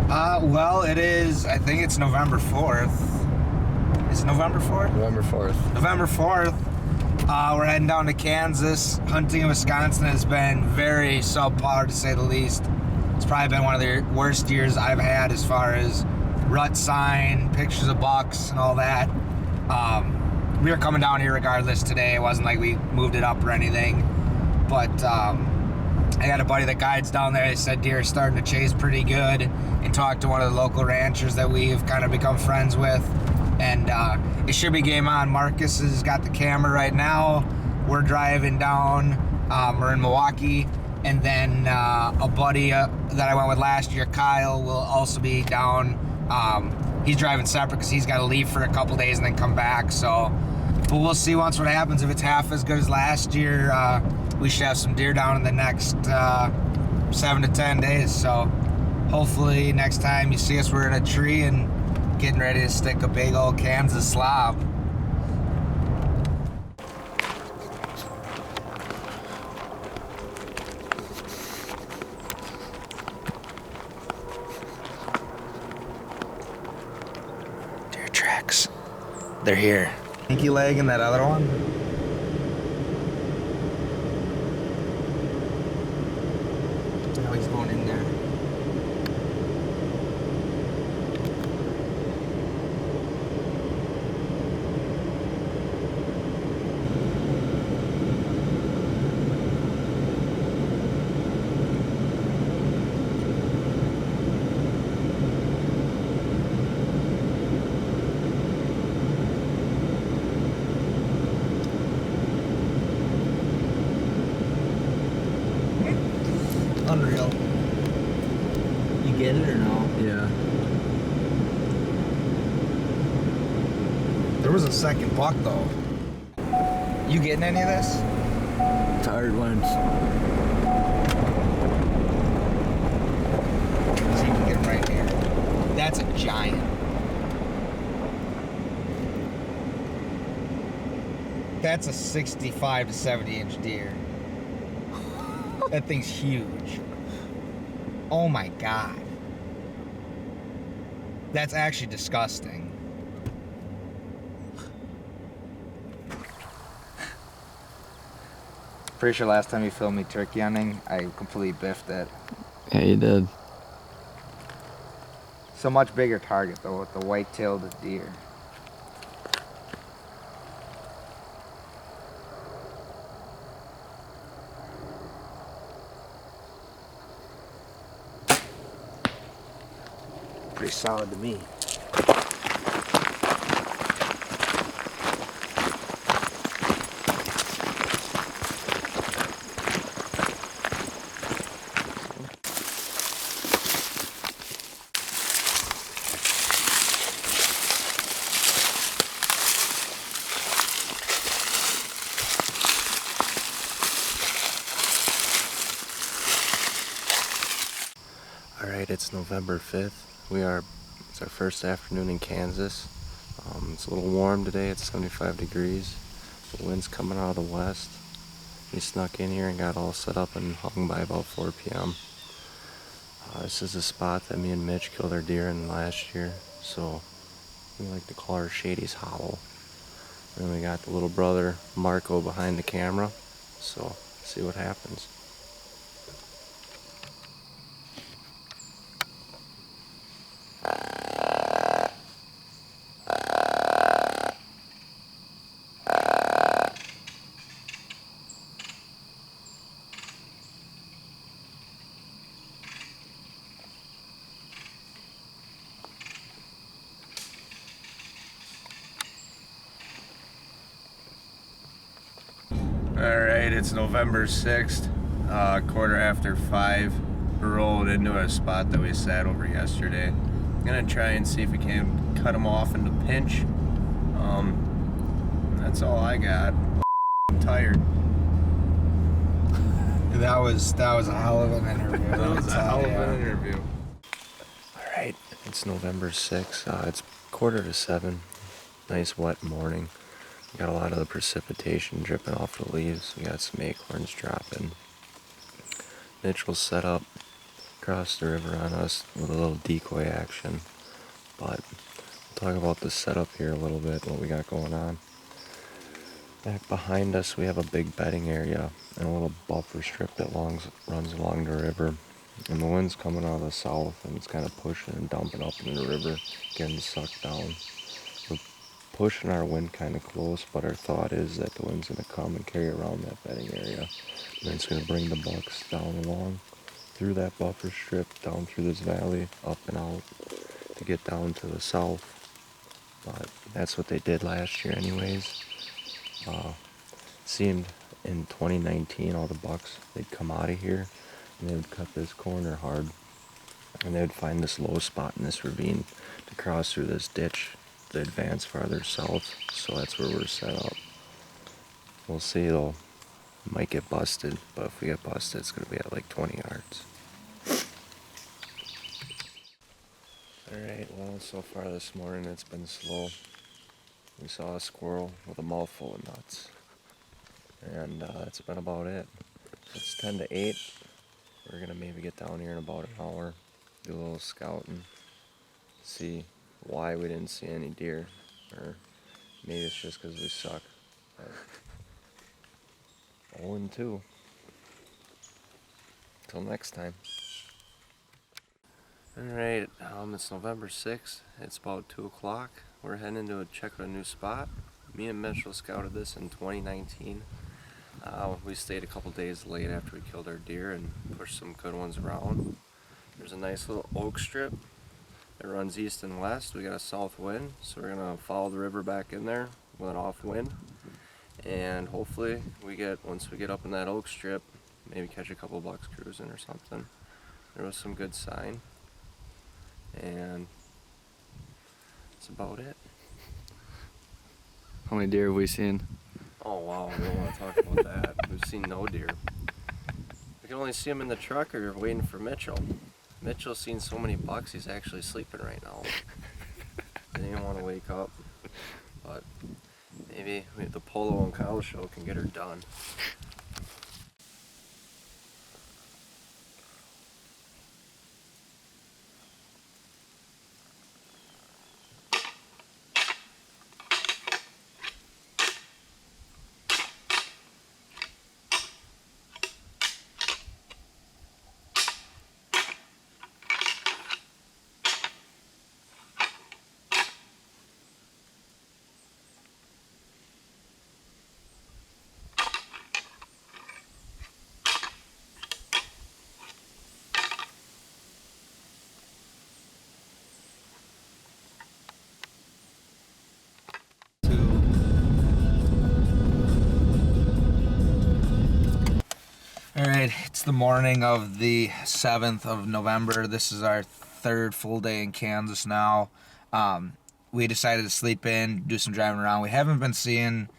Well, it is, I think it's November 4th. Is it November 4th? November 4th. November 4th. We're heading down to Kansas. Hunting in Wisconsin has been very subpar, to say the least. It's probably been one of the worst years I've had as far as rut sign, pictures of bucks, and all that. We were coming down here regardless today. It wasn't like we moved it up or anything. But I got a buddy that guides down there. He said deer are starting to chase pretty good, and talked to one of the local ranchers that we've kind of become friends with. And it should be game on. Marcus has got the camera right now. We're driving down. We're in Milwaukee. And then a buddy that I went with last year, Kyle, will also be down. He's driving separate because he's got to leave for a couple days and then come back. So, but we'll see once what happens. If it's half as good as last year, we should have some deer down in the next 7 to 10 days. So hopefully next time you see us, we're in a tree and getting ready to stick a big old Kansas slob. Deer tracks. They're here. Pinky leg and that other one. Now he's going in there. Unreal. You get it or no? Yeah. There was a second buck though. You getting any of this? Tired ones. See if you can get him right here. That's a giant. That's a 65 to 70 inch deer. That thing's huge. Oh my God. That's actually disgusting. Pretty sure last time you filmed me turkey hunting, I completely biffed it. Yeah, you did. So much bigger target though with the white-tailed deer. Pretty solid to me. Alright, it's November 5th. It's our first afternoon in Kansas. It's a little warm today, it's 75 degrees. The wind's coming out of the west. We snuck in here and got all set up and hung by about 4 p.m. This is the spot that me and Mitch killed our deer in last year, so we like to call her Shady's Hollow. And then we got the little brother Marco behind the camera, so see what happens. Alright, it's November 6th, quarter after 5. We rolled into a spot that we sat over yesterday. I'm gonna try and see if we can cut them off in the pinch. That's all I got. I'm tired. That was a hell of an interview. That was a hell of an interview. Alright, it's November 6th. It's 6:45. Nice wet morning. We got a lot of the precipitation dripping off the leaves. We got some acorns dropping. Mitch will set up across the river on us with a little decoy action. But we'll talk about the setup here a little bit, what we got going on. Back behind us we have a big bedding area and a little buffer strip that runs along the river. And the wind's coming out of the south and it's kind of pushing and dumping up into the river, getting sucked down. We're pushing our wind kind of close, but our thought is that the wind's going to come and carry around that bedding area. And then it's going to bring the bucks down along through that buffer strip, down through this valley, up and out to get down to the south. But that's what they did last year anyways. Seemed in 2019 all the bucks, they'd come out of here and they would cut this corner hard and they would find this low spot in this ravine to cross through this ditch to advance farther south. So that's where we're set up. We'll see though, might get busted, but if we get busted it's going to be at like 20 yards. Alright, well so far this morning it's been slow. We saw a squirrel with a mouthful of nuts. And that's been about it. It's 10 to 8. We're going to maybe get down here in about an hour, do a little scouting, see why we didn't see any deer. Or maybe it's just because we suck. But 0-2. Till next time. Alright, it's November 6th. It's about 2 o'clock. We're heading to check out a new spot. Me and Mitchell scouted this in 2019. We stayed a couple days late after we killed our deer and pushed some good ones around. There's a nice little oak strip that runs east and west. We got a south wind, so we're going to follow the river back in there with an off wind. And hopefully once we get up in that oak strip, maybe catch a couple bucks cruising or something. There was some good sign. And that's about it. How many deer have we seen? Oh wow, we don't want to talk about that. We've seen no deer. We can only see them in the truck or waiting for Mitchell. Mitchell's seen so many bucks, he's actually sleeping right now. Didn't even want to wake up. But maybe the Polo and Kyle show can get her done. Alright, it's the morning of the 7th of November. This is our third full day in Kansas now. We decided to sleep in, do some driving around. We haven't been seeing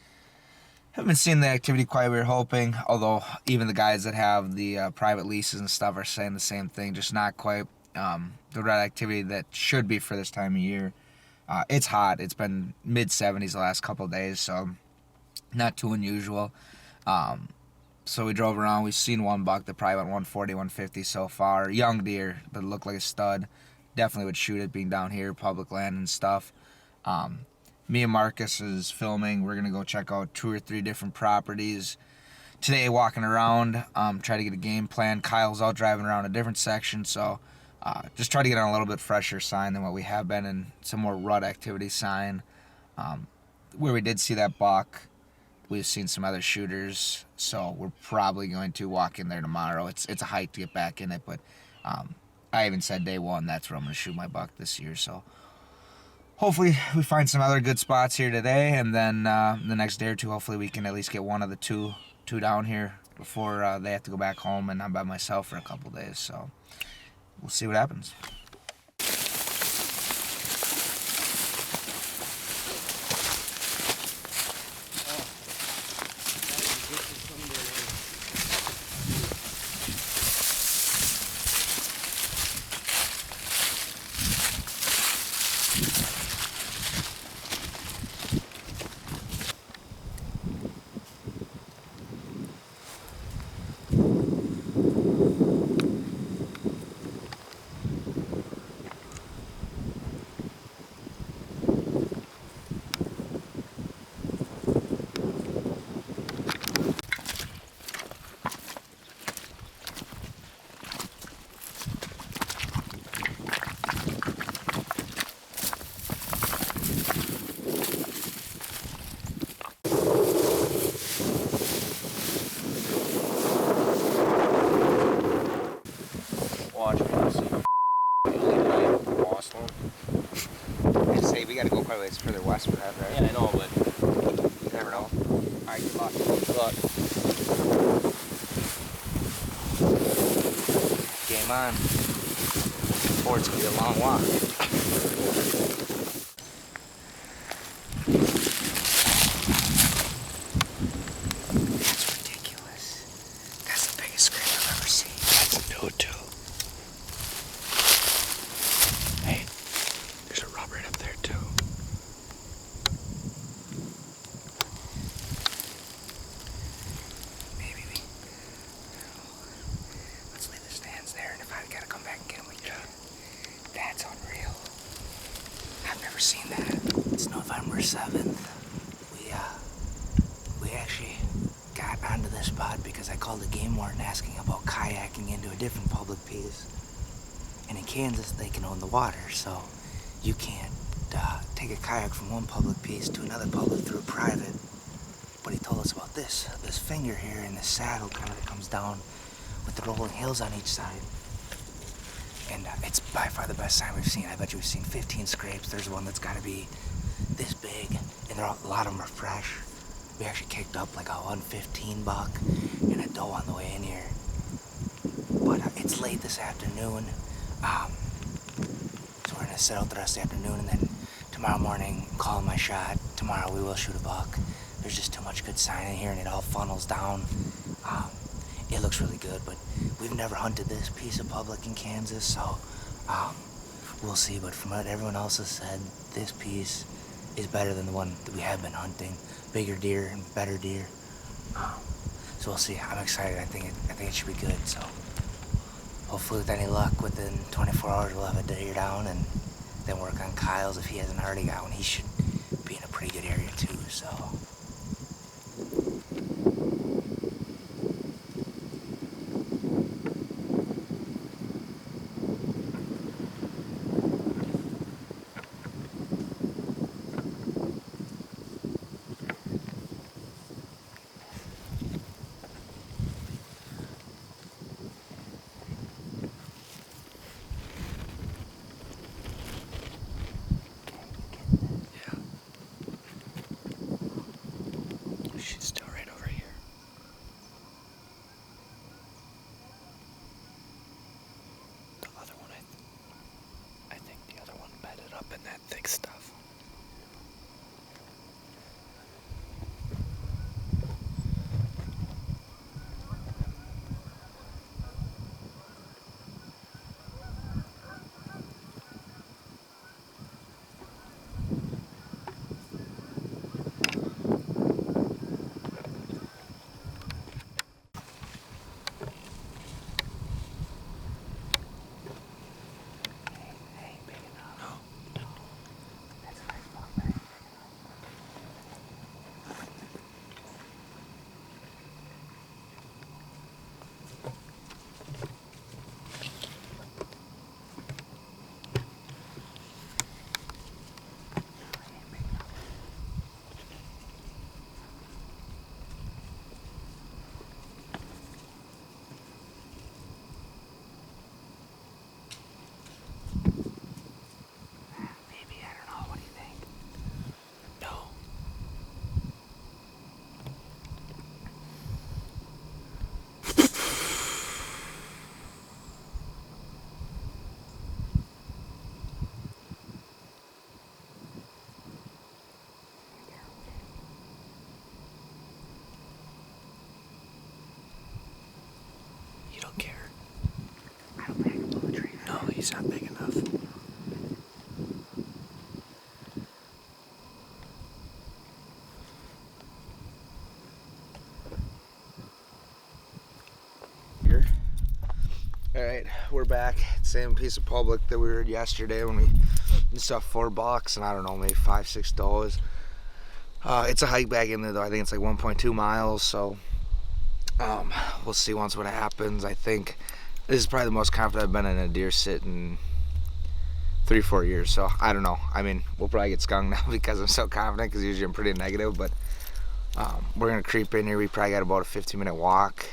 the activity quite we were hoping, although even the guys that have the private leases and stuff are saying the same thing, just not quite the right activity that should be for this time of year. It's hot. It's been mid-70s the last couple of days, so not too unusual. So we drove around. We've seen one buck that probably went 140, 150 so far. Young deer that looked like a stud. Definitely would shoot it being down here, public land and stuff. Me and Marcus is filming. We're going to go check out 2 or 3 different properties today, walking around, try to get a game plan. Kyle's out driving around a different section, so just try to get on a little bit fresher sign than what we have been, and some more rut activity sign. Where we did see that buck, we've seen some other shooters, so we're probably going to walk in there tomorrow. It's a hike to get back in it, but I even said day one, that's where I'm going to shoot my buck this year. So hopefully we find some other good spots here today, and then the next day or two, hopefully we can at least get one of the two down here before they have to go back home and I'm by myself for a couple days. So we'll see what happens. Rustling. I'd say we gotta go quite a ways further west for that, right? Yeah, I know, but You never know. Alright, good luck. good luck. Game on. It's gonna be a long walk. That's ridiculous. That's the biggest scrape I've ever seen. That's a toad too. Hey, there's a rubber up there too. Maybe we... Let's leave the stands there, and if I gotta come back and get them, we can. That's unreal. I've never seen that. It's November 7th. We actually got onto this spot because I called the game warden asking about kayaking into a different public piece. And in Kansas, they can own the water, so you can't take a kayak from one public piece to another public through private. But he told us about this finger here and this saddle kind of comes down with the rolling hills on each side. And it's by far the best sign we've seen. I bet you we've seen 15 scrapes. There's one that's got to be this big, and a lot of them are fresh. We actually kicked up like a 115 buck and a doe on the way in here. But it's late this afternoon, so we're gonna sit out the rest of the afternoon, and then tomorrow morning, call my shot. Tomorrow we will shoot a buck. There's just too much good sign in here, and it all funnels down. It looks really good, but we've never hunted this piece of public in Kansas, so we'll see. But from what everyone else has said, this piece is better than the one that we have been hunting. Bigger deer and better deer. So we'll see. I'm excited. I think it should be good. So hopefully, with any luck, within 24 hours we'll have a deer down, and then work on Kyle's if he hasn't already got one. He should be in a pretty good area too. So. She's still right over here. The other one, I think the other one bedded up in that thick stuff. You don't care. I don't think I can pull the trigger. No, he's not big enough. Here. All right, we're back. Same piece of public that we were yesterday when we saw 4 bucks and I don't know, maybe 5-6 does. It's a hike back in there though. I think it's like 1.2 miles, so we'll see once what happens. I think this is probably the most confident I've been in a deer sit in 3-4 years, so I don't know. I mean, we'll probably get skunked now because I'm so confident, because usually I'm pretty negative, but we're gonna creep in here. We probably got about a 15-minute walk,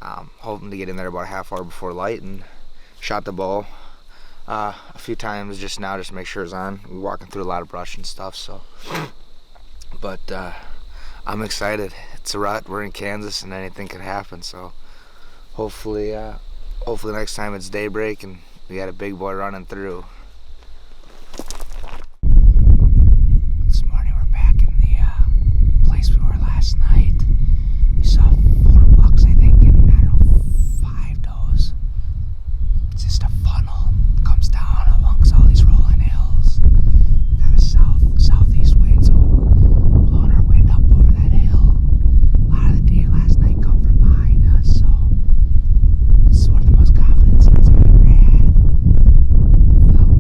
hoping to get in there about a half hour before light, and shot the bow. a few times just now, just to make sure it's on. We're walking through a lot of brush and stuff, so. But I'm excited. It's a rut. We're in Kansas, and anything could happen. So hopefully next time it's daybreak and we got a big boy running through. This morning we're back in the place we were last night. We saw 4 bucks, I think, and I don't know, 5 does. It's just a funnel. It comes down amongst all these rolling hills. Got a southeast wind, so blowing our wind up over that hill. A lot of the deer last night come from behind us, so this is one of the most confident scenes I've ever had. Felt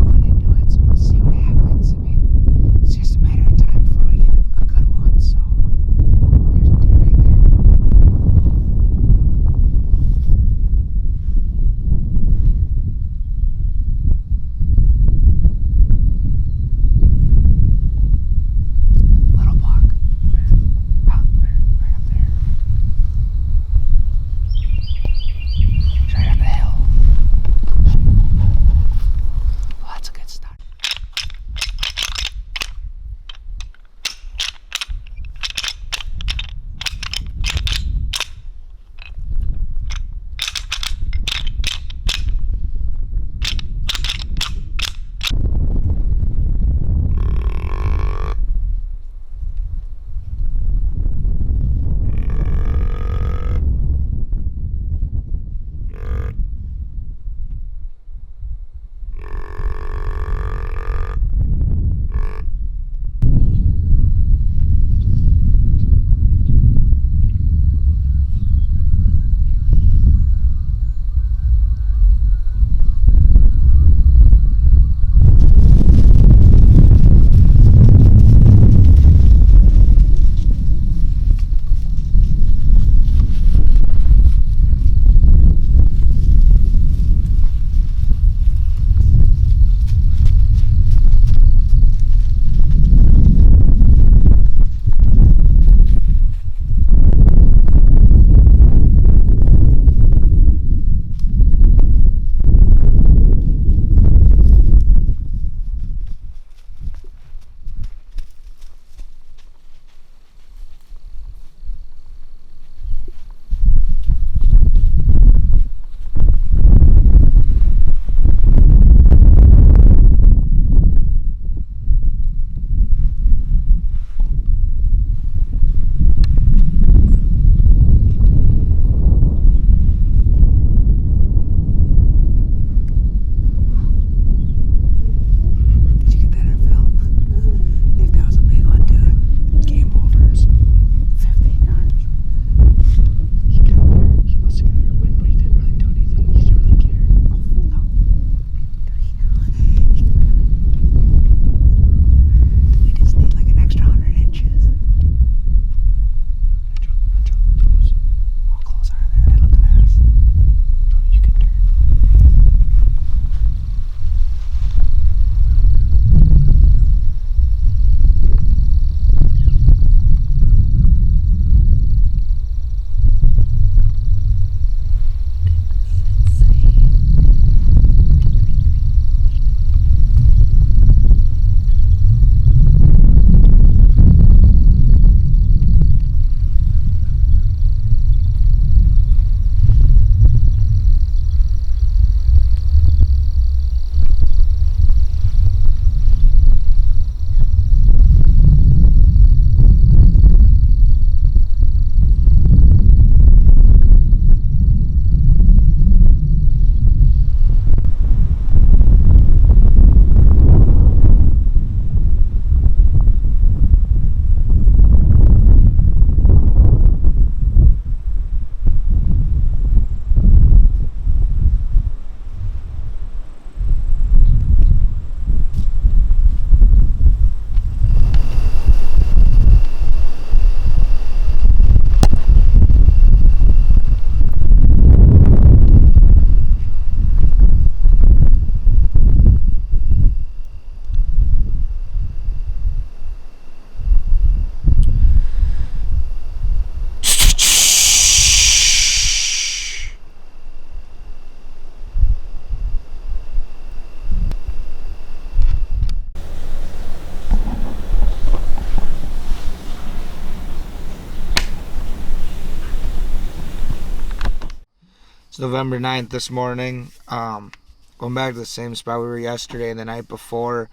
It's November 9th this morning. Going back to the same spot we were yesterday and the night before.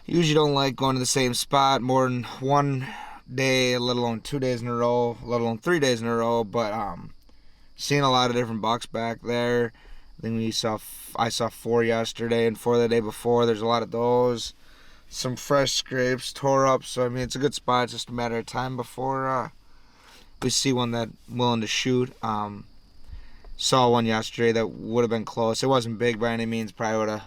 Usually don't like going to the same spot more than one day, let alone 2 days in a row, let alone 3 days in a row. But seeing a lot of different bucks back there. I think I saw 4 yesterday and 4 the day before. There's a lot of those. Some fresh scrapes tore up. So I mean, it's a good spot. It's just a matter of time before we see one that willing to shoot. Saw one yesterday that would have been close. It wasn't big by any means. Probably would have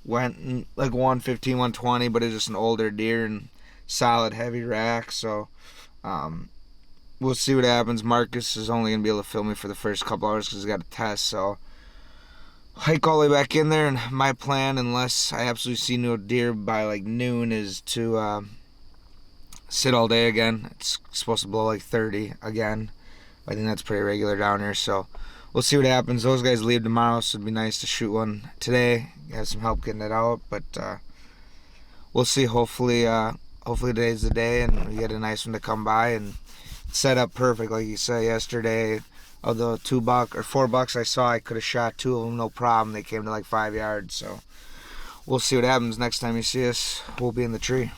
went like 115, 120, but it's just an older deer and solid heavy rack. So we'll see what happens. Marcus is only gonna be able to film me for the first couple hours because he's got a test. So hike all the way back in there, and my plan, unless I absolutely see no deer by like noon, is to sit all day again. It's supposed to blow like 30 again. I think that's pretty regular down here. So we'll see what happens. Those guys leave tomorrow, so it'd be nice to shoot one today. Have some help getting it out, but we'll see. Hopefully today's the day, and we get a nice one to come by and set up perfect, like you said yesterday. Of the 4 bucks I saw, I could have shot 2 of them, no problem. They came to like 5 yards, so we'll see what happens next time you see us. We'll be in the tree.